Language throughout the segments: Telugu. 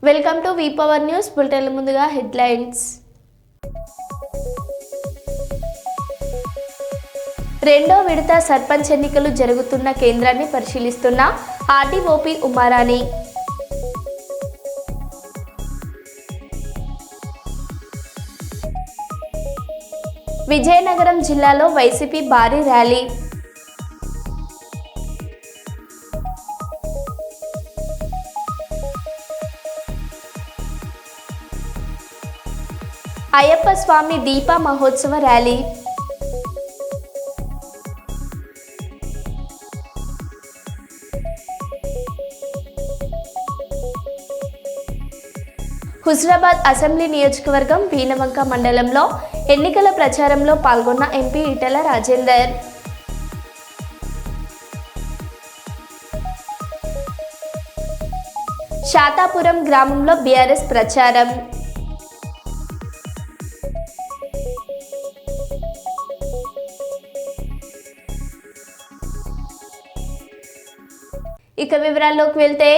Welcome to V power news bulletin. ముందుగా హెడ్లైన్స్. రెండో విడత సర్పంచ్ ఎన్నికలు జరుగుతున్న కేంద్రాన్ని పరిశీలిస్తున్న ఆర్డీఓపీ ఉమారాణి. విజయనగరం జిల్లాలో వైసీపీ భారీ ర్యాలీ. అయ్యప్ప స్వామి దీప మహోత్సవ ర్యాలీ. హుజరాబాద్ అసెంబ్లీ నియోజకవర్గం వీణవంక మండలంలో ఎన్నికల ప్రచారంలో పాల్గొన్న ఎంపీ ఈటెల రాజేందర్. శాతాపురం గ్రామంలో బీఆర్ఎస్ ప్రచారం. ఇక వివరాల్లోకి వెళ్తే,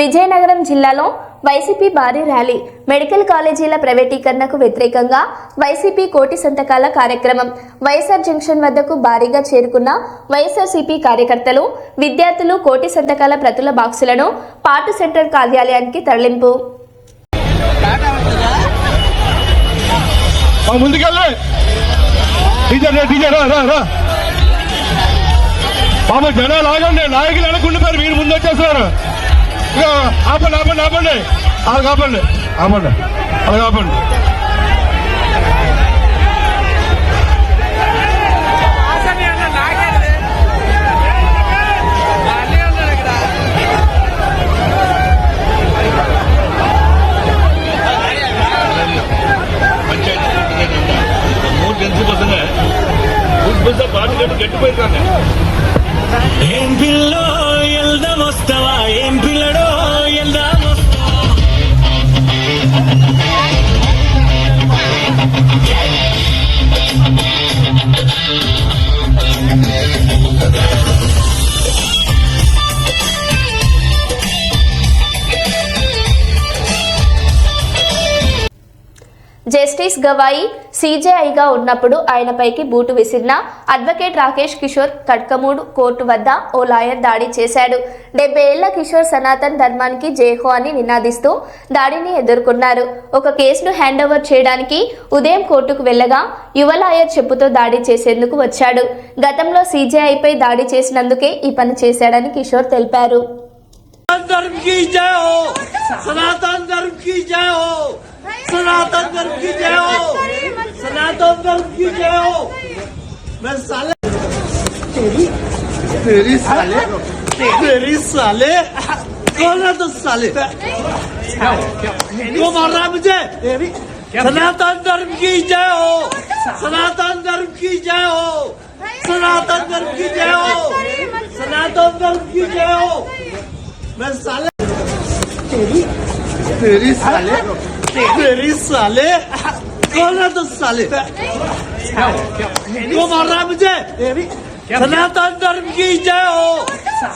విజయనగరం జిల్లాలో వైసీపీ భారీ ర్యాలీ. మెడికల్ కాలేజీల ప్రైవేటీకరణకు వ్యతిరేకంగా వైసీపీ కోటి సంతకాల కార్యక్రమం. వైఎస్ఆర్ జంక్షన్ వద్దకు భారీగా చేరుకున్న వైఎస్ఆర్సీపీ కార్యకర్తలు, విద్యార్థులు కోటి సంతకాల ప్రతుల బాక్సులను పాటు సెంటర్ కార్యాలయానికి తరలింపు. జనాలు ఆగండి, నాయకులు అనుకుంటున్నారు, మీరు ముందు వచ్చేస్తున్నారు. ఆపండి ఆపండి ఆపండి అలా కాపండి ఆపండి అలా కాపండి. గట్టిపోయింది. ఏం పిల్లో ఎల్దాం వస్తావా, ఏం పిల్లడో ఎల్దాం జస్టిస్ గవాయి సీజేఐగా ఉన్నప్పుడు ఆయనపైకి బూటు విసిరిన అడ్వకేట్ రాకేష్ కిషోర్ కట్కమూడు కోర్టు వద్ద ఓ లాయర్ దాడి చేశాడు. 70 ఏళ్ల కిషోర్ సనాతన్ ధర్మానికి జేహో అని నినాదిస్తూ దాడిని ఎదుర్కొన్నారు. ఒక కేసును హ్యాండ్ ఓవర్ చేయడానికి ఉదయం కోర్టుకు వెళ్లగా యువ లాయర్ చెప్పుతో దాడి చేసేందుకు వచ్చాడు. గతంలో సీజేఐపై దాడి చేసినందుకే ఈ పని చేశాడని కిషోర్ తెలిపారు. धर्म की जय हो, सनातन धर्म की जय हो, सनातन धर्म की जय हो, सनातन धर्म की जय हो। मैं साले तेरी साले कौन है? तो साले क्यों मार रहा है मुझे? सनातन धर्म की जय हो, सनातन धर्म की जय हो, सनातन धर्म की जय हो, सनातन धर्म की जय हो। मैं साले तेरी साले कौन है? तो साले क्यों मार रहा है मुझे? सनातन धर्म की जय हो,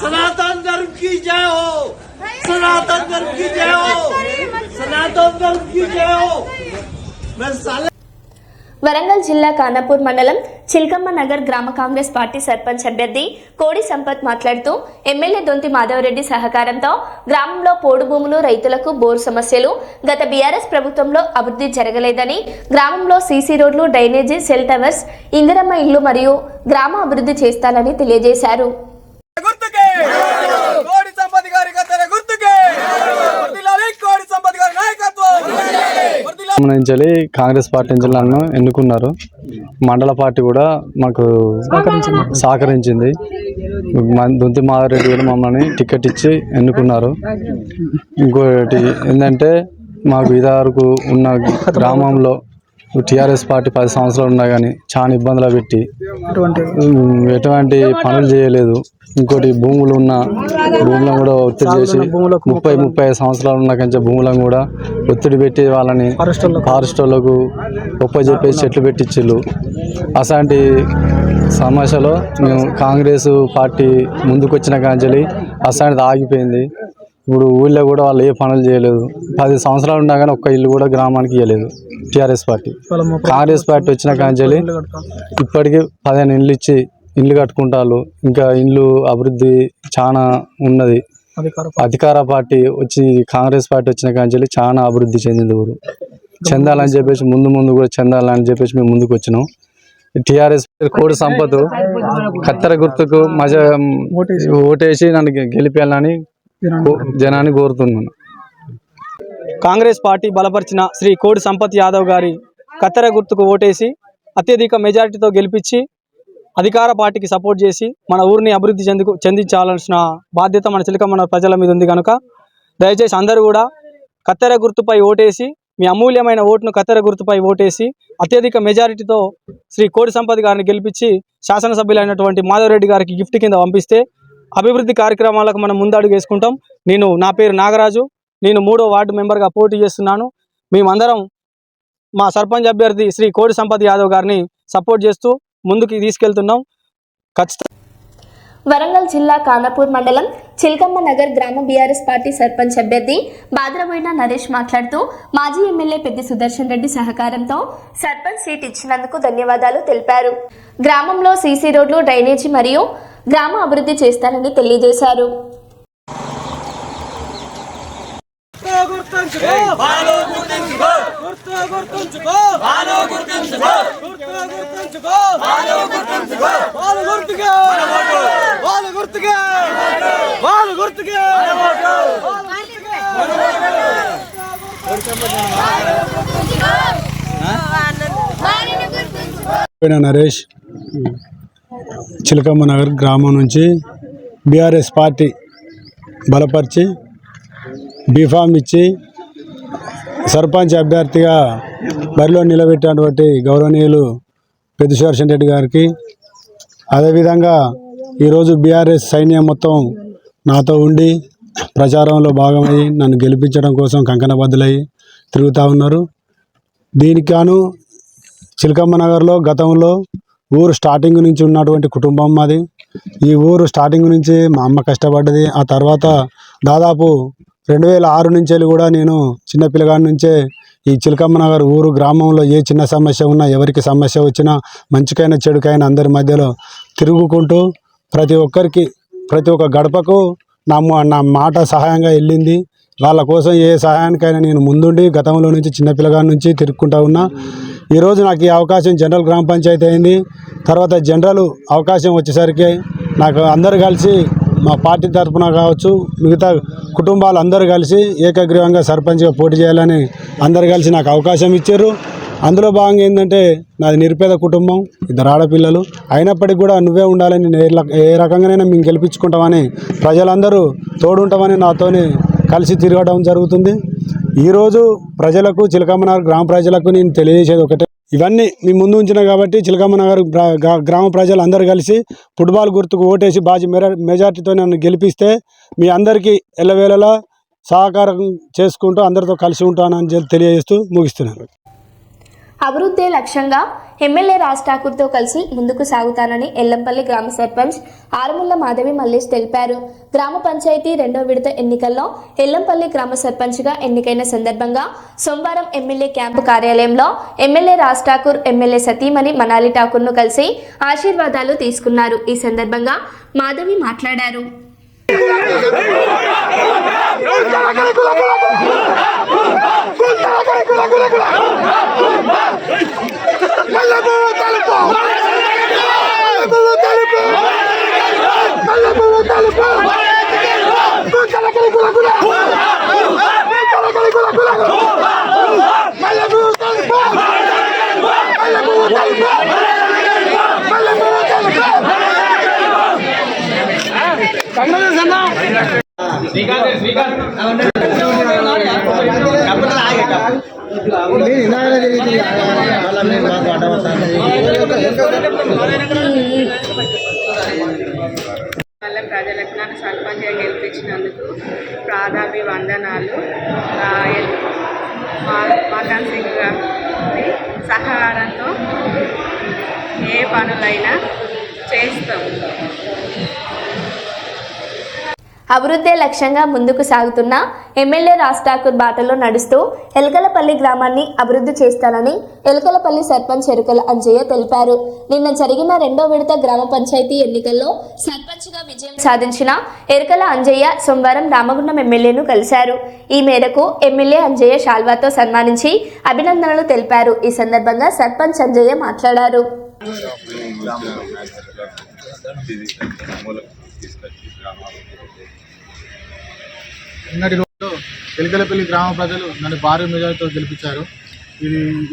सनातन धर्म की जय हो, सनातन धर्म की जय हो, सनातन धर्म की जय हो। मैं साले. వరంగల్ జిల్లా ఖానాపూర్ మండలం చిల్కమ్మ నగర్ గ్రామ కాంగ్రెస్ పార్టీ సర్పంచ్ అభ్యర్థి కోడి సంపత్ మాట్లాడుతూ ఎమ్మెల్యే దొంతి మాధవరెడ్డి సహకారంతో గ్రామంలో పోడు భూములు, రైతులకు బోరు సమస్యలు, గత బీఆర్ఎస్ ప్రభుత్వంలో అభివృద్ధి జరగలేదని, గ్రామంలో సీసీ రోడ్లు, డ్రైనేజీ, సెల్ టవర్స్, ఇందిరమ్మ ఇళ్లు మరియు గ్రామ అభివృద్ధి చేస్తానని తెలియజేశారు. నుంచి కాంగ్రెస్ పార్టీ నుంచి నన్ను ఎన్నుకున్నారు. మండల పార్టీ కూడా మాకు సహకరించింది. దొంతి మాధవరెడ్డి కూడా మమ్మల్ని టికెట్ ఇచ్చి ఎన్నుకున్నారు. ఇంకోటి ఏంటంటే, మాకు ఇదివరకు ఉన్న గ్రామంలో టీఆర్ఎస్ పార్టీ 10 సంవత్సరాలు ఉన్నా కానీ చాలా ఇబ్బందులు పెట్టి ఎటువంటి పనులు చేయలేదు. ఇంకోటి భూములను కూడా ఒత్తిడి చేసి 30-35 సంవత్సరాలు ఉన్న కంచె భూములను కూడా ఒత్తిడి పెట్టి వాళ్ళని ఫారెస్ట్ వాళ్ళకు చెప్పేసి చెట్లు పెట్టించిళ్ళు. అట్లాంటి సమస్యలో మేము కాంగ్రెస్ పార్టీ ముందుకు వచ్చిన కాంచెలి అట్లాంటిది ఆగిపోయింది. ఇప్పుడు ఊళ్ళో కూడా వాళ్ళు ఏ పనులు చేయలేదు. 10 సంవత్సరాలు ఉన్నా కానీ ఒక్క ఇల్లు కూడా గ్రామానికి ఇవ్వలేదు టీఆర్ఎస్ పార్టీ. కాంగ్రెస్ పార్టీ వచ్చిన కాంచెల్లి ఇప్పటికీ 15 ఇండ్లు ఇచ్చి ఇల్లు కట్టుకుంటారు. ఇంకా ఇల్లు అభివృద్ధి చాలా ఉన్నది. అధికార పార్టీ వచ్చి కాంగ్రెస్ పార్టీ వచ్చిన కాంచెల్లి చాలా అభివృద్ధి చెందింది ఊరు. చెందాలని చెప్పేసి ముందు కూడా చెందాలని చెప్పేసి మేము ముందుకు వచ్చినాం. టీఆర్ఎస్ కోడి సంపత్ కత్తెర గుర్తుకు ఓటేసి నన్ను గెలిపేయాలని జనాన్ని కోరుతున్నాను. కాంగ్రెస్ పార్టీ బలపరిచిన శ్రీ కోడి సంపత్ యాదవ్ గారి కత్తెర గుర్తుకు ఓటేసి అత్యధిక మెజారిటీతో గెలిపించి అధికార పార్టీకి సపోర్ట్ చేసి మన ఊరిని అభివృద్ధి చెందించాల్సిన బాధ్యత మన చిలకమ్మ ప్రజల మీద ఉంది కనుక దయచేసి అందరూ కూడా కత్తెర గుర్తుపై ఓటేసి మీ అమూల్యమైన ఓటును కత్తెర గుర్తుపై ఓటేసి అత్యధిక మెజారిటీతో శ్రీ కోడి సంపత్ గారిని గెలిపించి శాసనసభ్యులైనటువంటి మాధవరెడ్డి గారికి గిఫ్ట్ కింద పంపిస్తే అభివృద్ధి కార్యక్రమాలకు మనం ముందడుగు వేసుకుంటాం. నా పేరు నాగరాజు. నేను 3వ వార్డు మెంబర్గా పోటీ చేస్తున్నాను. మేమందరం మా సర్పంచ్ అభ్యర్థి శ్రీ కోడి సంపత్ యాదవ్ గారిని సపోర్ట్ చేస్తూ ముందుకు తీసుకెళ్తున్నాం. ఖచ్చితంగా వరంగల్ జిల్లా ఖానాపూర్ మండలం చిల్కమ్మ నగర్ గ్రామ బీఆర్ఎస్ పార్టీ సర్పంచ్ అభ్యర్థి బాద్రబోయిన నరేష్ మాట్లాడుతూ మాజీ ఎమ్మెల్యే పెద్ది సుదర్శన్ రెడ్డి సహకారంతో సర్పంచ్ సీట్ ఇచ్చినందుకు ధన్యవాదాలు తెలిపారు. గ్రామంలో సీసీ రోడ్లు, డ్రైనేజీ మరియు గ్రామ అభివృద్ధి చేస్తారని తెలియజేశారు. నరేష్ చిలకమ్మ నగర్ గ్రామం నుంచి బీఆర్ఎస్ పార్టీ బలపరిచి బీఫామ్ ఇచ్చి సర్పంచ్ అభ్యర్థిగా బరిలో నిలబెట్టినటువంటి గౌరవనీయులు పెద్ది సుదర్శన్ రెడ్డి గారికి, అదేవిధంగా ఈరోజు బీఆర్ఎస్ సైన్యం మొత్తం నాతో ఉండి ప్రచారంలో భాగమై నన్ను గెలిపించడం కోసం కంకణబద్దులై తిరుగుతూ ఉన్నారు. దీనికి గాను చిలకమ్మ నగర్లో గతంలో ఊరు స్టార్టింగ్ నుంచి ఉన్నటువంటి కుటుంబం మాది. ఈ ఊరు స్టార్టింగ్ నుంచి మా అమ్మ కష్టపడ్డది. ఆ తర్వాత దాదాపు 2006 నుంచి కూడా నేను చిన్నపిల్లగాడి నుంచే ఈ చిలకమ్మ నగర్ ఊరు గ్రామంలో ఏ చిన్న సమస్య ఉన్నా, ఎవరికి సమస్య వచ్చినా, మంచికైనా చెడుకైనా అందరి మధ్యలో తిరుగుకుంటూ ప్రతి ఒక్క గడపకు నా మాట సహాయంగా వెళ్ళింది. వాళ్ళ కోసం ఏ సహాయానికైనా నేను ముందుండి గతంలో నుంచి చిన్నపిల్లగాడి నుంచి తిరుగుకుంటూ ఉన్నా. ఈరోజు నాకు ఈ అవకాశం జనరల్ గ్రామ పంచాయతీ అయింది. తర్వాత జనరల్ అవకాశం వచ్చేసరికి నాకు అందరు కలిసి మా పార్టీ తరఫున కావచ్చు, మిగతా కుటుంబాలు అందరూ కలిసి ఏకగ్రీవంగా సర్పంచ్గా పోటీ చేయాలని అందరు కలిసి నాకు అవకాశం ఇచ్చారు. అందులో భాగంగా ఏంటంటే నాది నిరుపేద కుటుంబం, 2 ఆడపిల్లలు. అయినప్పటికీ కూడా నువ్వే ఉండాలని, ఏ రకంగానైనా మేము గెలిపించుకుంటామని, ప్రజలందరూ తోడుంటామని నాతోని కలిసి తిరగడం జరుగుతుంది. ఈరోజు ప్రజలకు, చిలకమ్మ నగర్ గ్రామ ప్రజలకు నేను తెలియజేసేది ఒకటే, ఇవన్నీ మీ ముందు ఉంచిన కాబట్టి చిలకమ్మ నగర్ గ్రామ ప్రజలు అందరూ కలిసి ఫుట్బాల్ గుర్తుకు ఓటేసి బాజీ మెజార్టీతో నన్ను గెలిపిస్తే మీ అందరికీ ఎల్లవేళలా సహకారం చేసుకుంటూ అందరితో కలిసి ఉంటానని తెలియజేస్తూ ముగిస్తున్నాను. అభివృద్ధి లక్ష్యంగా ఎమ్మెల్యే రాజ్ ఠాకూర్తో కలిసి ముందుకు సాగుతానని ఎల్లంపల్లి గ్రామ సర్పంచ్ ఆరుముళ్ల మాధవి మల్లేష్ తెలిపారు. గ్రామ పంచాయతీ 2వ విడత ఎన్నికల్లో ఎల్లంపల్లి గ్రామ సర్పంచ్గా ఎన్నికైన సందర్భంగా సోమవారం ఎమ్మెల్యే క్యాంపు కార్యాలయంలో ఎమ్మెల్యే రాజ్ ఠాకూర్, ఎమ్మెల్యే సతీమణి మనాలి ఠాకూర్ను కలిసి ఆశీర్వాదాలు తీసుకున్నారు. ఈ సందర్భంగా మాధవి మాట్లాడారు. ప్రజలకు నన్ను సర్పంచ్గా గెలిపించినందుకు పాదాభివందనాలు. మకాన్ సింగ్ గారి సహకారంతో ఏ పనులైనా చేస్తాం. అభివృద్ధే లక్ష్యంగా ముందుకు సాగుతున్న ఎమ్మెల్యే రాజ్ ఠాకూర్ బాటలో నడుస్తూ ఎల్కలపల్లి గ్రామాన్ని అభివృద్ధి చేస్తానని ఎల్కలపల్లి సర్పంచ్ ఎరుకల అంజయ్య తెలిపారు. నిన్న జరిగిన 2వ విడత గ్రామ పంచాయతీ ఎన్నికల్లో సర్పంచ్గా విజయం సాధించిన ఎరుకల అంజయ్య సోమవారం రామగుండం ఎమ్మెల్యేను కలిశారు. ఈ మేరకు ఎమ్మెల్యే అంజయ్య శాల్వాతో సన్మానించి అభినందనలు తెలిపారు. ఈ సందర్భంగా సర్పంచ్ అంజయ్య మాట్లాడారు. నిన్నటి రోజు ఎల్కలపల్లి గ్రామ ప్రజలు నన్ను భారీ మెజారిటీతో గెలిపించారు.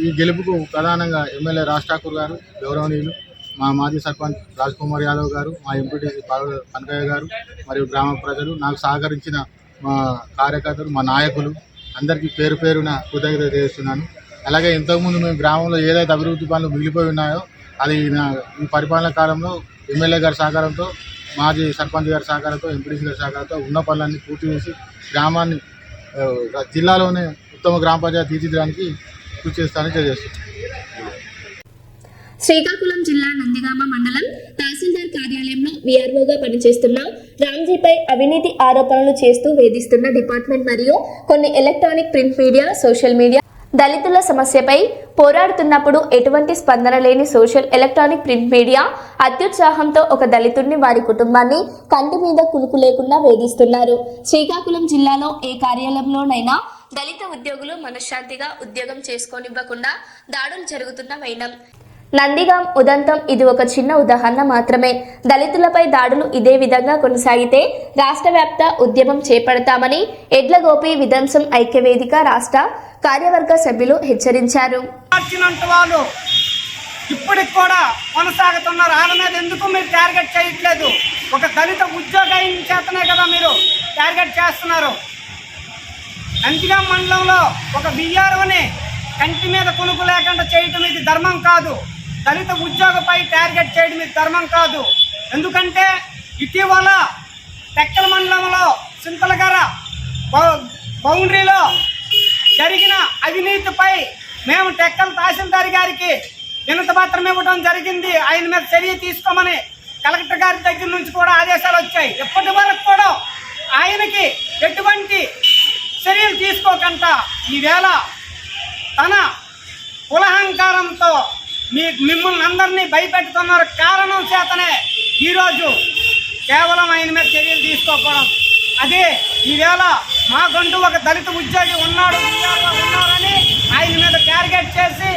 ఈ గెలుపుకు ప్రధానంగా ఎమ్మెల్యే రాజ్ ఠాకూర్ గారు, గౌరవనీయులు మా మాజీ సర్పంచ్ రాజ్ కుమార్ యాదవ్ గారు, మా ఎంపీటీసీ కనకయ్య గారు మరియు గ్రామ ప్రజలు, నాకు సహకరించిన మా కార్యకర్తలు, మా నాయకులు అందరికీ పేరు పేరున కృతజ్ఞత తెలియజేస్తున్నాను. అలాగే ఇంతకుముందు మేము గ్రామంలో ఏదైతే అభివృద్ధి పనులు మిగిలిపోయి ఉన్నాయో అది ఈ పరిపాలన కాలంలో ఎమ్మెల్యే గారి సహకారంతో, మాజీ సర్పంచ్ గారి సహకారంతో, ఎంపీటీసీ గారి సహకారంతో ఉన్న పనులన్నీ పూర్తి చేసి గ్రామాన్ని జిల్లాలోనే ఉత్తమ గ్రామ పంచాయతీ తీర్చిదిద్దడానికి కృషి చేస్తానని తెలియజేస్తున్నాను. శ్రీకాకుళం జిల్లా నందిగామ మండలం తహసీల్దార్ కార్యాలయంలో వీఆర్ఓగా పనిచేస్తున్న రామ్జీపై అవినీతి ఆరోపణలు చేస్తూ వేధిస్తున్న డిపార్ట్మెంట్ మరియు కొన్ని electronic print media, social media దళితుల సమస్యపై పోరాడుతున్నప్పుడు ఎటువంటి స్పందన లేని సోషల్ ఎలక్ట్రానిక్ ప్రింట్ మీడియా అత్యుత్సాహంతో ఒక దళితుడిని, వారి కుటుంబాన్ని కంటి మీద కునుకు లేకుండా వేధిస్తున్నారు. శ్రీకాకుళం జిల్లాలో ఏ కార్యాలయంలోనైనా దళిత ఉద్యోగులు మనశ్శాంతిగా ఉద్యోగం చేసుకోనివ్వకుండా దాడులు జరుగుతున్న వైనం. నందిగాం ఉదంతం ఇది ఒక చిన్న ఉదాహరణ మాత్రమే. దళితులపై దాడులు ఇదే విధంగా కొనసాగితే రాష్ట్ర వ్యాప్త ఉద్యమం చేపడతామని ఎడ్లగోపి విధ్వంసం ఐక్యవేదిక రాష్ట్ర కార్యవర్గ సభ్యులు హెచ్చరించారు. వాళ్ళు ఇప్పటికి కూడా కొనసాగుతున్నారు. వాళ్ళ మీద ఎందుకు మీరు టార్గెట్ చేయట్లేదు? ఒక దళిత ఉద్యోగం చేతనే కదా మీరు టార్గెట్ చేస్తున్నారు. నందిగాం మండలంలో ఒక బిఆర్ఓని కంటి మీద కొనుక్కు లేకుండా చేయటం ఇది ధర్మం కాదు. దళిత ఉద్యోగపై టార్గెట్ చేయడం ఇది ధర్మం కాదు. ఎందుకంటే ఇటీవల టెక్కల మండలంలో సింతలగర బౌండరీలో జరిగిన అవినీతిపై మేము టెక్కల తహసీల్దార్ గారికి వినతి పత్రం ఇవ్వడం జరిగింది. ఆయన మీద చర్య తీసుకోమని కలెక్టర్ గారి దగ్గర నుంచి కూడా ఆదేశాలు వచ్చాయి. ఇప్పటి వరకు కూడా ఆయనకి ఎటువంటి చర్యలు తీసుకోకుండా ఈవేళ తన కులహంకారంతో మిమ్మల్ని అందరినీ భయపెట్టుతున్నారు. కారణం చేతనే ఈరోజు కేవలం ఆయన మీద చర్యలు తీసుకోకపోవడం. అదే ఈవేళ మాకంటూ ఒక దళిత ఉద్యోగి ఉన్నారని ఆయన మీద టార్గెట్ చేసి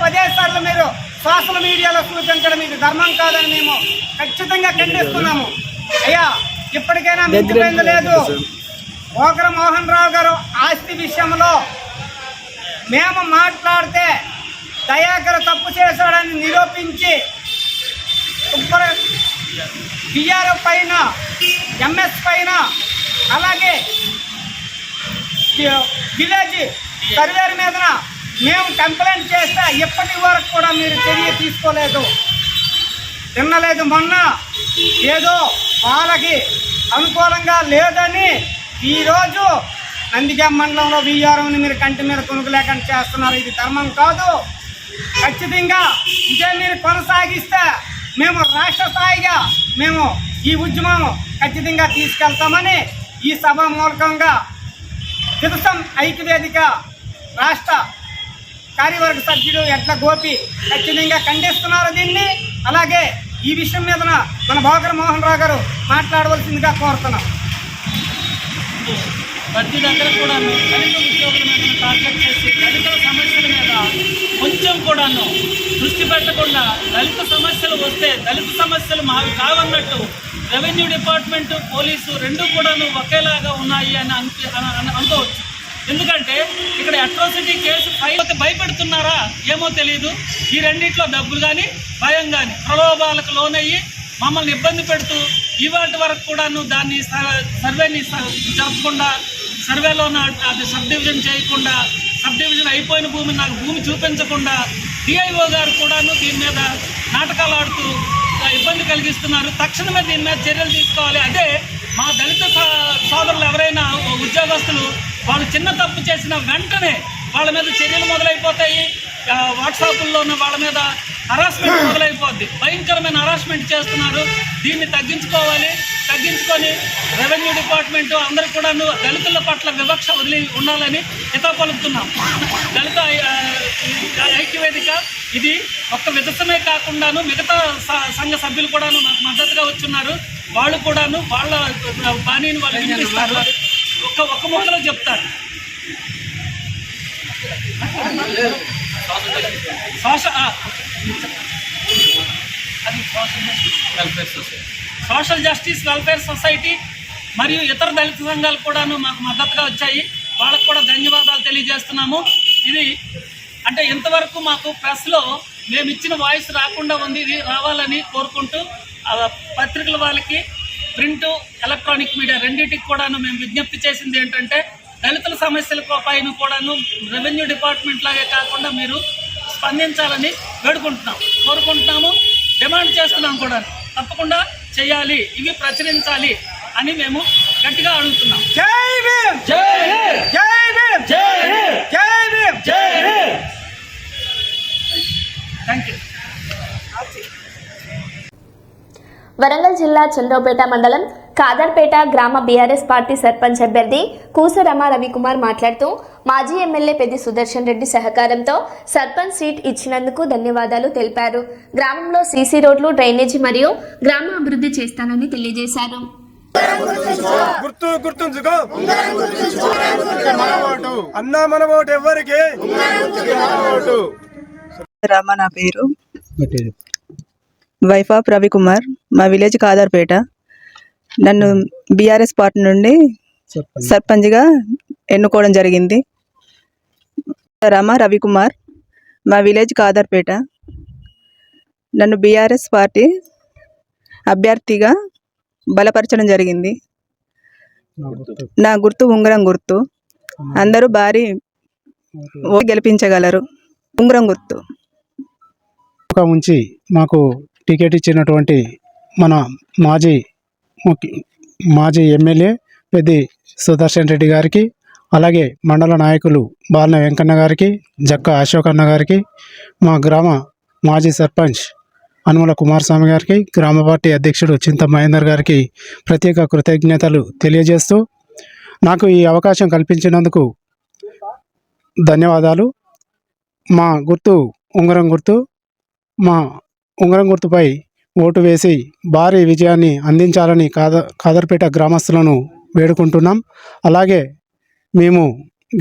పదే సార్లు మీరు సోషల్ మీడియాలో సూచించడం ఇది ధర్మం కాదని మేము ఖచ్చితంగా ఖండిస్తున్నాము. అయ్యా, ఇప్పటికైనా మించిపోయింది లేదు. ఓకర మోహన్ రావు గారు ఆస్తి విషయంలో మేము మాట్లాడితే దయాకర్ తప్పు చేశాడని నిరూపించి బిఆర్ఓ పైన, ఎంఎస్ పైన, అలాగే విలేజ్ సర్వేర్ మీద మేము కంప్లైంట్ చేస్తే ఇప్పటి వరకు కూడా మీరు చర్య తీసుకోలేదు, తినలేదు. మొన్న ఏదో వాళ్ళకి అనుకూలంగా లేదని ఈరోజు నందిగాం మండలంలో వీఆర్ఓని మీరు కంటి మీద కొనుక్కు లేకుండా చేస్తున్నారు. ఇది ధర్మం కాదు. ఖచ్చితంగా ఇదే మీరు కొనసాగిస్తే మేము రాష్ట్ర స్థాయిగా మేము ఈ ఉద్యమం ఖచ్చితంగా తీసుకెళ్తామని ఈ సభ మూలకంగా విధ్వంసం ఐక్యవేదిక రాష్ట్ర కార్యవర్గ సభ్యుడు ఎడ్ల గోపి ఖచ్చితంగా ఖండిస్తున్నారు దీన్ని. అలాగే ఈ విషయం మీద మన భోకర మోహన్ రావు గారు మాట్లాడవలసిందిగా కోరుతున్నాం. ప్రతి దగ్గర కూడా దళిత ఉద్యోగుల మీద టార్గెట్ చేసి దళితుల సమస్యల మీద కొంచెం కూడాను దృష్టి పెట్టకుండా దళిత సమస్యలు వస్తే దళిత సమస్యలు మావి కావన్నట్టు రెవెన్యూ డిపార్ట్మెంటు, పోలీసు రెండు కూడాను ఒకేలాగా ఉన్నాయి అని అనుకోవచ్చు. ఎందుకంటే ఇక్కడ అట్రాసిటీ కేసు భయపెడుతున్నారా ఏమో తెలియదు. ఈ రెండిట్లో డబ్బులు కానీ భయం కానీ ప్రలోభాలకు లోనయ్యి మమ్మల్ని ఇబ్బంది పెడుతూ ఇవాటి వరకు కూడాను దాన్ని సర్వేని జరపకుండా, సర్వేలో అది సబ్ డివిజన్ చేయకుండా, సబ్ డివిజన్ అయిపోయిన భూమిని నాకు భూమి చూపించకుండా డిఐఓ గారు కూడాను దీని మీద నాటకాలు ఆడుతూ ఇబ్బంది కలిగిస్తున్నారు. తక్షణమే దీని మీద చర్యలు తీసుకోవాలి. అదే మా దళిత సోదరులు ఎవరైనా ఉద్యోగస్తులు వాళ్ళు చిన్న తప్పు చేసిన వెంటనే వాళ్ళ మీద చర్యలు మొదలైపోతాయి. వాట్సాప్ల్లోనూ వాళ్ళ మీద హరాస్మెంట్ మొదలైపోద్ది. భయంకరమైన హరాస్మెంట్ చేస్తున్నారు. దీన్ని తగ్గించుకోవాలి. తగ్గించుకొని రెవెన్యూ డిపార్ట్మెంటు అందరూ కూడాను దళితుల పట్ల వివక్ష వదిలి ఉండాలని హితవు పలుకుతున్నాం. దళిత ఐక్యవేదిక ఇది ఒక్క విధసమే కాకుండాను మిగతా సంఘ సభ్యులు కూడాను నాకు మద్దతుగా వచ్చున్నారు. వాళ్ళు కూడాను వాళ్ళ బాణీని వాళ్ళు వినిపిస్తారు. ఒక్క ముక్కలో చెప్తారు. సోషల్ జస్టిస్ వెల్ఫేర్ సొసైటీ మరియు ఇతర దళిత సంఘాలు కూడాను మాకు మద్దతుగా వచ్చాయి. వాళ్ళకు కూడా ధన్యవాదాలు తెలియజేస్తున్నాము. ఇది అంటే ఇంతవరకు మాకు ప్రెస్లో మేము ఇచ్చిన వాయిస్ రాకుండా ఉంది, ఇది రావాలని కోరుకుంటూ పత్రికల వాళ్ళకి ప్రింటు ఎలక్ట్రానిక్ మీడియా రెండింటికి కూడాను మేము విజ్ఞప్తి చేసింది ఏంటంటే దళితుల సమస్యల పైన కూడాను రెవెన్యూ డిపార్ట్మెంట్ లాగే కాకుండా మీరు స్పందించాలని కోరుకుంటున్నాము, డిమాండ్ చేస్తున్నాం కూడా. తప్పకుండా చేయాలి, ఇవి ప్రచురించాలి అని మేము గట్టిగా అడుగుతున్నాం. జై భీమ్, జై హింద్, జై భీమ్, జై హింద్, జై భీమ్, జై హింద్. Thank you. వరంగల్ జిల్లా చంద్రపేట మండలం కాదర్పేట గ్రామ బీఆర్ఎస్ పార్టీ సర్పంచ్ అభ్యర్థి కూసరమ రవికుమార్ మాట్లాడుతూ మాజీ ఎమ్మెల్యే పెద్ది సుదర్శన్ రెడ్డి సహకారంతో సర్పంచ్ సీట్ ఇచ్చినందుకు ధన్యవాదాలు తెలిపారు. గ్రామంలో సీసీ రోడ్లు, డ్రైనేజీ మరియు గ్రామ అభివృద్ధి చేస్తానని తెలియజేశారు. రామ నా పేరు వైఫ్ ఆఫ్ రవికుమార్. మా విలేజ్ కాదర్పేట. నన్ను బీఆర్ఎస్ పార్టీ నుండి సర్పంచ్గా ఎన్నుకోవడం జరిగింది. రామ రవికుమార్, మా విలేజ్ కాదర్పేట. నన్ను బీఆర్ఎస్ పార్టీ అభ్యర్థిగా బలపరచడం జరిగింది. నా గుర్తు ఉంగరం గుర్తు. అందరూ భారీ గెలిపించగలరు. ఉంగరం గుర్తు ఉంచి మాకు టికెట్ ఇచ్చినటువంటి మన మాజీ ఎమ్మెల్యే పెద్ది సుదర్శన్ రెడ్డి గారికి, అలాగే మండల నాయకులు బాలన వెంకన్న గారికి, జక్క అశోక్ అన్న గారికి, మా గ్రామ మాజీ సర్పంచ్ అనుమల కుమారస్వామి గారికి, గ్రామ పార్టీ అధ్యక్షుడు చింత మహేందర్ గారికి ప్రత్యేక కృతజ్ఞతలు తెలియజేస్తూ నాకు ఈ అవకాశం కల్పించినందుకు ధన్యవాదాలు. మా గుర్తు ఉంగరం గుర్తు. మా ఉంగరం గుర్తుపై ఓటు వేసి భారీ విజయాన్ని అందించాలని కాదర్పేట గ్రామస్తులను వేడుకుంటున్నాం. అలాగే మేము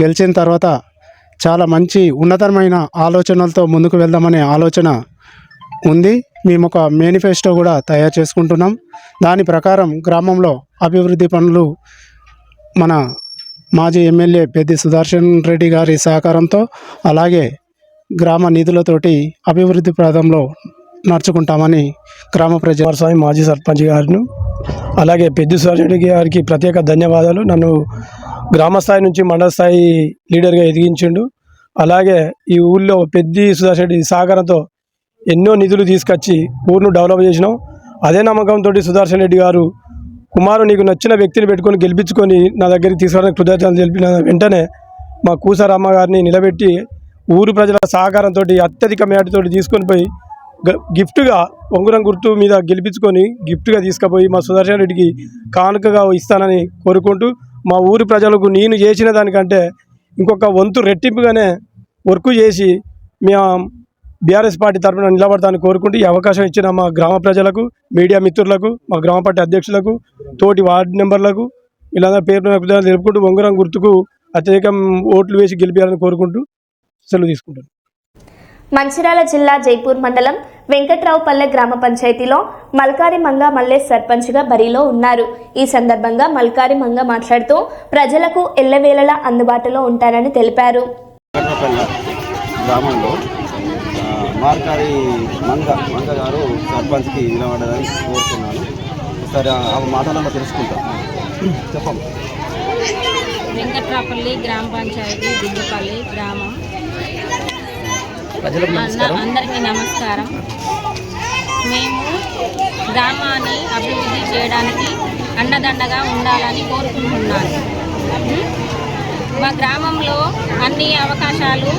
గెలిచిన తర్వాత చాలా మంచి ఉన్నతమైన ఆలోచనలతో ముందుకు వెళ్దామనే ఆలోచన ఉంది. మేము ఒక మేనిఫెస్టో కూడా తయారు చేసుకుంటున్నాం. దాని ప్రకారం గ్రామంలో అభివృద్ధి పనులు మన మాజీ ఎమ్మెల్యే పెద్ది సుదర్శన్ రెడ్డి గారి సహకారంతో, అలాగే గ్రామ నిధులతోటి అభివృద్ధి ప్రాంతంలో నడుచుకుంటామని గ్రామ ప్రజాస్వామి మాజీ సర్పంచ్ గారిను, అలాగే పెద్ది సుదర్శన్ రెడ్డి గారికి ప్రత్యేక ధన్యవాదాలు. నన్ను గ్రామ స్థాయి నుంచి మండల స్థాయి లీడర్గా ఎదిగించిండు. అలాగే ఈ ఊళ్ళో పెద్ది సుదర్శన్ రెడ్డి సహకారంతో ఎన్నో నిధులు తీసుకొచ్చి ఊరును డెవలప్ చేసినాం. అదే నమ్మకంతో సుదర్శన్ రెడ్డి గారు, కుమారు నీకు నచ్చిన వ్యక్తిని పెట్టుకొని గెలిపించుకొని నా దగ్గరికి తీసుకోవడానికి కృతజ్ఞతలు తెలిపిన వెంటనే మా కూసరమ్మ గారిని నిలబెట్టి ఊరు ప్రజల సహకారంతో అత్యధిక మేటతో తీసుకొని పోయి గిఫ్ట్గా ఉంగరం గుర్తు మీద గెలిపించుకొని గిఫ్ట్గా తీసుకుపోయి మా సుదర్శన్ రెడ్డికి కానుకగా ఇస్తానని కోరుకుంటూ, మా ఊరి ప్రజలకు నేను చేసిన దానికంటే ఇంకొక వంతు రెట్టింపుగానే వర్క్ చేసి మేము బీఆర్ఎస్ పార్టీ తరఫున నిలబడతానని కోరుకుంటూ ఈ అవకాశం ఇచ్చిన మా గ్రామ ప్రజలకు, మీడియా మిత్రులకు, మా గ్రామ పార్టీ అధ్యక్షులకు, తోటి వార్డు మెంబర్లకు వీళ్ళందరూ పేరు తెలుపుకుంటూ ఉంగరం గుర్తుకు అత్యధిక ఓట్లు వేసి గెలిపారని కోరుకుంటూ సెలవు తీసుకుంటాను. మంచిర్యాల జిల్లా జైపూర్ మండలం వెంకట్రావుపల్లె గ్రామ పంచాయతీలో మల్కారి మంగ మల్లేష్ సర్పంచ్గా బరిలో ఉన్నారు. ఈ సందర్భంగా మల్కారి మంగ మాట్లాడుతూ ప్రజలకు ఎల్లవేళలా అందుబాటులో ఉంటారని తెలిపారు. గ్రామంలో మార్కారి మంగ గారు సర్పంచ్కి నిలబడదని కోరుతున్నాను. సరే ఆ మాటలను తెలుసుకుంటాం. చెప్పండి. వెంకట్రాపల్లి గ్రామ పంచాయతీ దిగ్గపల్లి గ్రామం. అందరికీ నమస్కారం. మేము గ్రామాన్ని అభివృద్ధి చేయడానికి అండదండగా ఉండాలని కోరుకుంటున్నాను. మా గ్రామంలో అన్ని అవకాశాలు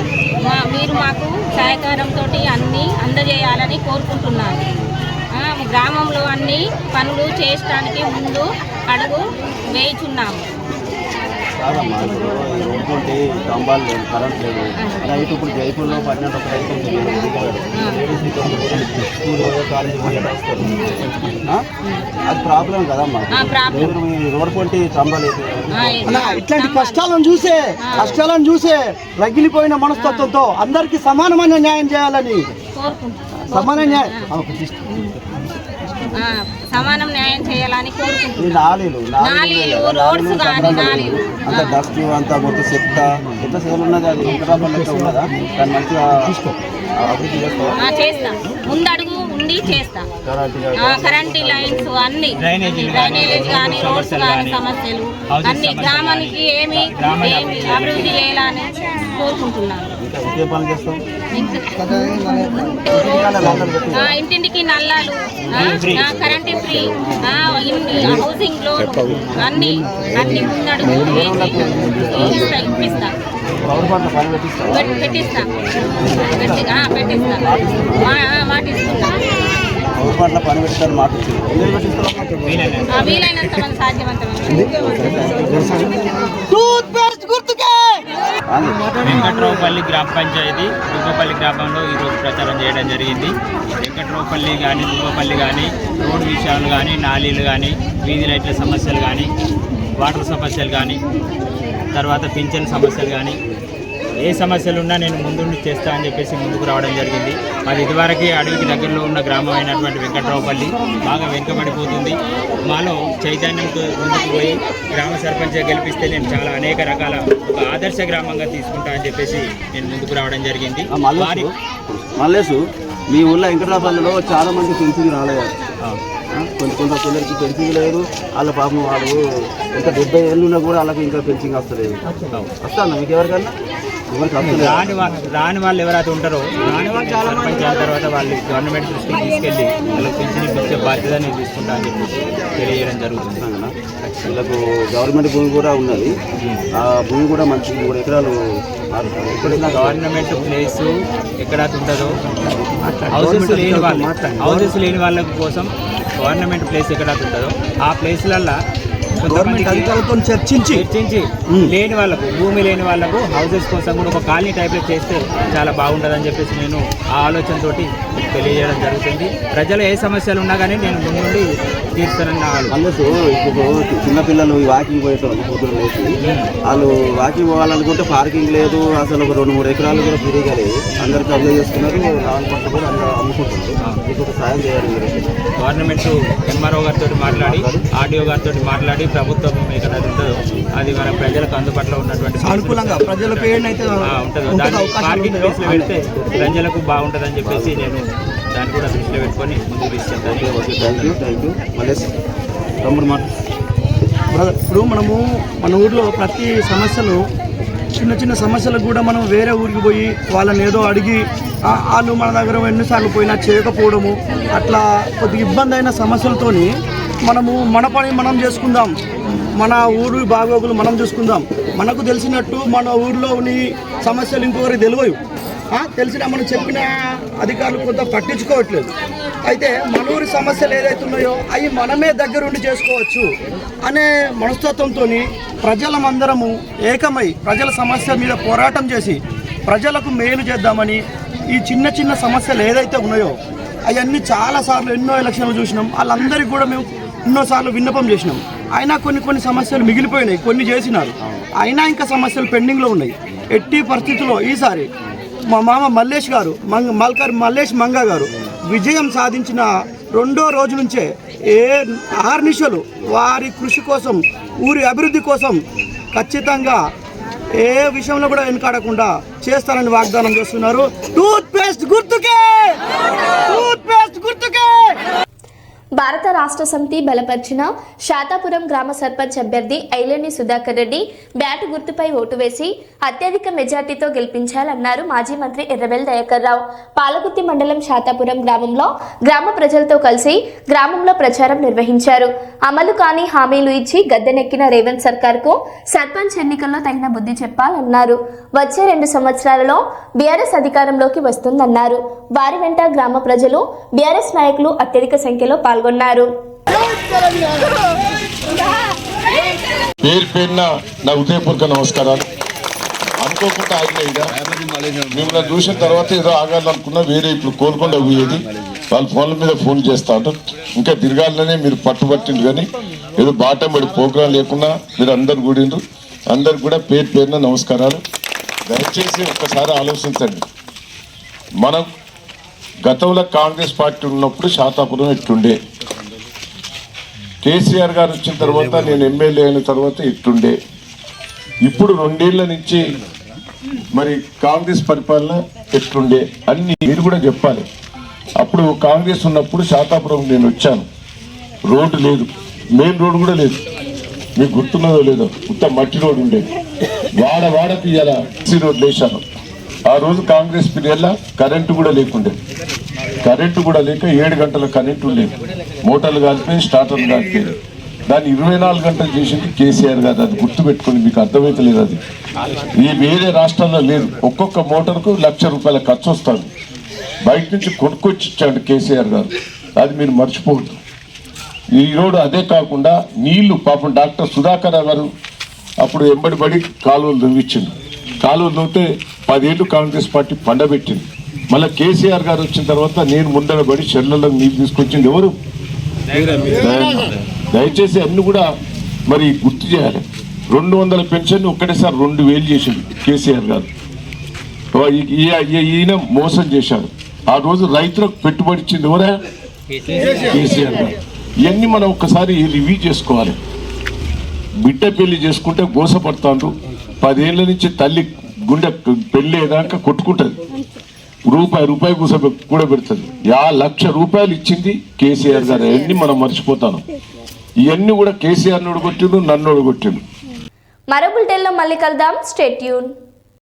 మీరు మాకు సహకారంతో అన్నీ అందజేయాలని కోరుకుంటున్నాను. గ్రామంలో అన్ని పనులు చేయడానికి ముందు అడుగు వేయుచున్నాము. కాదమ్మా, ఇప్పుడు ఈ రోడ్డు స్తంభాలు లేదు, కరెంట్ లేదు. రైతు ఇప్పుడు జైపూర్లో పడినట్టు ఒక రైతు స్కూల్ కాలేజీ వస్తారు, అది ప్రాబ్లం కదమ్మా. రోడ్ పొంటి స్తంభాలు ఇట్లాంటి కష్టాలను చూసే రగిలిపోయిన మనస్తత్వంతో అందరికీ సమానమైన న్యాయం చేయాలని సమాన న్యాయం సమానం న్యాయం చేయాలని కోరుకుంటున్నాను. నాలీలు రోడ్స్ కానీ నాలీలు అంత డస్ట్ అంతా మొత్తం చెత్త ఎంత సేవలు ఉన్నది, అది వెంకటాపల్లి ఉన్నదా, దాన్ని మంచిగా అభివృద్ధి చేస్తా. ముందడుగు ఉండి చేస్తా. కరెంటు లైన్స్ అన్ని డ్రైనేజ్ కానీ రోడ్స్ కానీ సమస్యలు అన్ని గ్రామానికి ఏమి అభివృద్ధి చేయాలని కోరుకుంటున్నాను. ఇంటింటికి నల్లాలు, కరెంటు ఫ్రీ, హౌసింగ్ లోన్ అన్ని ముందడుగు ఇప్పిస్తా, పెట్టిస్తా, మాటిస్తున్నా. పని పెట్టారు, మాట వీలైనంత మంది సాధ్యవంతమైన వెంకట్రావుపల్లి గ్రామ పంచాయతీ దుగ్గపల్లి గ్రామంలో ఈరోజు ప్రచారం చేయడం జరిగింది. వెంకట్రావుపల్లి కానీ దుగ్గపల్లి కానీ రోడ్డు విషయాలు కానీ నాలీలు కానీ వీధి లైట్ల సమస్యలు కానీ వాటర్ సమస్యలు కానీ తర్వాత పింఛన్ సమస్యలు కానీ ఏ సమస్యలు ఉన్నా నేను ముందుండి చేస్తా అని చెప్పేసి ముందుకు రావడం జరిగింది. అది ఇదివరకే అడవికి దగ్గరలో ఉన్న గ్రామం అయినటువంటి వెంకట్రావుపల్లి బాగా వెనుకబడిపోతుంది. మాలో చైతన్యంతో ముందుకు పోయి గ్రామ సర్పంచ్గా గెలిపిస్తే నేను చాలా అనేక రకాల ఒక ఆదర్శ గ్రామంగా తీసుకుంటా అని చెప్పేసి నేను ముందుకు రావడం జరిగింది. మల్లేసు, మీ ఊళ్ళో వెంకట్రావుపల్లిలో చాలా మంది పెన్షన్ రాలేదు, కొంత పిల్లలకి పెన్షన్ లేదు. వాళ్ళ పాపం వాళ్ళు ఇంకా 70 ఏళ్ళు ఉన్నా కూడా వాళ్ళకి ఇంకా పెన్షన్ వస్తలేదు. వస్తాను మీకు ఎవరికన్నా రాని వాళ్ళు ఎవరైతే ఉంటారో సర్పంచ్ అయిన తర్వాత వాళ్ళు గవర్నమెంట్ దృష్టికి తీసుకెళ్ళి వాళ్ళకి పెన్షన్ ఇప్పించే బాధ్యత నేను తీసుకుంటా అని చెప్పేసి తెలియజేయడం జరుగుతుంది. వీళ్ళకు గవర్నమెంట్ భూమి కూడా ఉన్నది, ఆ భూమి కూడా మంచి 3 ఎకరాలు గవర్నమెంట్ ప్లేస్ ఎక్కడ ఉంటుందో హౌసెస్ లేని వాళ్ళ కోసం గవర్నమెంట్ ప్లేస్ ఎక్కడ ఉంటుందో ఆ ప్లేస్లల్లో గవర్నమెంట్ అధికారులతో చర్చించి లేని వాళ్ళకు భూమి లేని వాళ్ళకు హౌసెస్ కోసం కూడా ఒక కాలనీ టైప్లో చేస్తే చాలా బాగుంటుందని చెప్పేసి నేను ఆ ఆలోచనతోటి తెలియజేయడం జరుగుతుంది. ప్రజలు ఏ సమస్యలు ఉన్నా కానీ నేను ముందుండి తీర్చానని నా ఆలోచన. ఇప్పుడు చిన్నపిల్లలు వాకింగ్ పోయేటోళ్ళు పొద్దున లేచి వాళ్ళు వాకింగ్ పోవాలనుకుంటే పార్కింగ్ లేదు, అసలు ఒక 2-3 ఎకరాలు కూడా ఫ్రీగా లేదు, అందరు కబ్జా చేస్తున్నారు, రావాలనుకుంటే కూడా అందరూ అమ్ముకుంటున్నారు. మీకు సాయం చేయాలి. గవర్నమెంట్ ఎంఆర్ఓ గారితో మాట్లాడి ఆర్డీఓ గారితో మాట్లాడి ప్రభుత్వం ఎక్కడ ఉంటుందో అది మన ప్రజలకు అందుబాటులో ఉన్నటువంటి అనుకూలంగా ప్రజలకు ఉంటుందో దాన్ని పార్కింగ్ ప్లేస్లో పెడితే ప్రజలకు బాగుంటుందని చెప్పేసి నేను దాన్ని కూడా దృష్టిలో పెట్టుకొని ముందుకు తీసుకెళ్తాను. ఇప్పుడు మనము మన ఊర్లో ప్రతి సమస్యలు చిన్న సమస్యలకు కూడా మనం వేరే ఊరికి పోయి వాళ్ళని ఏదో అడిగి వాళ్ళు మన దగ్గర ఎన్నిసార్లు పోయినా చేయకపోవడము, అట్లా కొద్దిగా ఇబ్బంది అయిన సమస్యలతోని మనము మన పని మనం చేసుకుందాం, మన ఊరు బాగోగులు మనం చూసుకుందాం. మనకు తెలిసినట్టు మన ఊరిలో ఉన్న సమస్యలు ఇంకొకరికి తెలియవు, తెలిసినా మనం చెప్పిన అధికారులు కొంత పట్టించుకోవట్లేదు. అయితే మన ఊరి సమస్యలు ఏదైతే ఉన్నాయో అవి మనమే దగ్గరుండి చేసుకోవచ్చు అనే మనస్తత్వంతో ప్రజలమందరము ఏకమై ప్రజల సమస్య మీద పోరాటం చేసి ప్రజలకు మేలు చేద్దామని ఈ చిన్న సమస్యలు ఏదైతే ఉన్నాయో అవన్నీ చాలాసార్లు ఎన్నో ఎలక్షన్లు చూసినాం. వాళ్ళందరికీ కూడా మేము ఎన్నోసార్లు విన్నపం చేసినాం. అయినా కొన్ని సమస్యలు మిగిలిపోయినాయి, కొన్ని చేసినారు, అయినా ఇంకా సమస్యలు పెండింగ్లో ఉన్నాయి. ఎట్టి పరిస్థితుల్లో ఈసారి మా మామ మల్లేష్ గారు మల్లేష్ మంగ గారు విజయం సాధించిన 2వ రోజు నుంచే ఆర్నిశలు వారి కృషి కోసం ఊరి అభివృద్ధి కోసం ఖచ్చితంగా ఏ విషయంలో కూడా వెనుకాడకుండా చేస్తారని వాగ్దానం చేస్తున్నారు. టూత్ పేస్ట్ గుర్తుకే. భారత రాష్ట్ర సమితి బలపరిచిన శాతాపురం గ్రామ సర్పంచ్ అభ్యర్థి ఐలేని సుధాకర్ రెడ్డి బ్యాటు గుర్తుపై ఓటు వేసి అత్యధిక మెజార్టీతో గెలిపించాలన్నారు మాజీ మంత్రి ఎర్రబెల్లి దయాకర్ రావు. పాలకుర్తి మండలం శాతాపురం గ్రామంలో గ్రామ ప్రజలతో కలిసి గ్రామంలో ప్రచారం నిర్వహించారు. అమలు కాని హామీలు ఇచ్చి గద్దెనెక్కిన రేవంత్ సర్కార్కు సర్పంచ్ ఎన్నికల్లో తగిన బుద్ధి చెప్పాలన్నారు. వచ్చే 2 సంవత్సరాలలో బీఆర్ఎస్ అధికారంలోకి వస్తుందన్నారు. వారి వెంట గ్రామ ప్రజలు, బీఆర్ఎస్ నాయకులు అత్యధిక సంఖ్యలో పాల్గొన్నారు. పేరు పేరున నా హృదయపూర్వక నమస్కారాలు. అనుకోకుండా ఆగినాయిగా మిమ్మల్ని చూసిన తర్వాత ఏదో ఆగాలనుకున్నా వేరే ఇప్పుడు కోలుకొండ పోయేది వాళ్ళ ఫోన్ల మీద ఫోన్ చేస్తా ఉంటారు. ఇంకా తిరగాలనే మీరు పట్టుబట్టిండ్రు కానీ ఏదో బాటంబడి ప్రోగ్రాం లేకుండా మీరు అందరు కూడిండ్రు. అందరికి కూడా పేరు పేరున నమస్కారాలు. దయచేసి ఒక్కసారి ఆలోచించండి. మనం గతంలో కాంగ్రెస్ పార్టీ ఉన్నప్పుడు శాతాపురం ఎట్టుండే, కేసీఆర్ గారు వచ్చిన తర్వాత నేను ఎమ్మెల్యే అయిన తర్వాత ఎట్టుండే, ఇప్పుడు 2 ఏళ్ల నుంచి మరి కాంగ్రెస్ పరిపాలన ఎట్లుండే అన్ని మీరు కూడా చెప్పాలి. అప్పుడు కాంగ్రెస్ ఉన్నప్పుడు శాతాపురం నేను వచ్చాను, రోడ్డు లేదు, మెయిన్ రోడ్డు కూడా లేదు. మీకు గుర్తున్నదో లేదో, ఉత్త మట్టి రోడ్డు ఉండేది. వాడకు ఇలా రోడ్లు వేశాను. ఆ రోజు కాంగ్రెస్ పీరియడ్లో కరెంటు కూడా లేకుండే, కరెంటు కూడా లేక 7 గంటల కరెంటు ఉండేది. మోటార్లు కాలిపోయి, స్టార్టర్లు కాలిపోయి, దాన్ని 24 గంటలు చేసింది కేసీఆర్ గారు. అది గుర్తుపెట్టుకొని మీకు అర్థమైతలేదు. అది ఈ వేరే రాష్ట్రాల్లో లేదు. ఒక్కొక్క మోటార్కు ₹1,00,000 ఖర్చు వస్తుంది. బయట నుంచి కొనుక్కొచ్చి ఇచ్చాడు కేసీఆర్ గారు. అది మీరు మర్చిపోవద్దు. ఈ రోడ్డు అదే కాకుండా నీళ్లు పాపం డాక్టర్ సుధాకర్ గారు అప్పుడు ఎంబడిబడి కాలువలు తవ్వించింది. కాలువలు తవ్వితే 10 ఏళ్ళు కాంగ్రెస్ పార్టీ పండబెట్టింది. మళ్ళీ కేసీఆర్ గారు వచ్చిన తర్వాత నేను ముందరబడి చెర్లలో నీళ్ళు తీసుకొచ్చింది ఎవరు? దయచేసి అన్ని కూడా మరి గుర్తు చేయాలి. 200 పెన్షన్ ఒక్కటేసారి 2,000 చేసింది కేసీఆర్ గారు. ఈయన మోసం చేశాడు. ఆ రోజు రైతులకు పెట్టుబడి ఇచ్చింది ఎవరా? కేసీఆర్ గారు. ఇవన్నీ మనం ఒక్కసారి రివ్యూ చేసుకోవాలి. బిడ్డ పెళ్లి చేసుకుంటే గోసపడతాండ్రు. 10 ఏళ్ళ నుంచి తల్లి గుండె పెళ్ళేదాకా కొట్టుకుంటుంది. రూపాయి కూడా పెడుతుంది. ₹1,00,000 ఇచ్చింది కేసీఆర్ గారు. అవన్నీ మనం మర్చిపోతాను. ఇవన్నీ కూడా కేసీఆర్ ఓడగొట్టిండు, నన్ను ఓడగొట్టిండు. మరో బులెటిన్లో మళ్ళీ కలుద్దాం. Stay tune.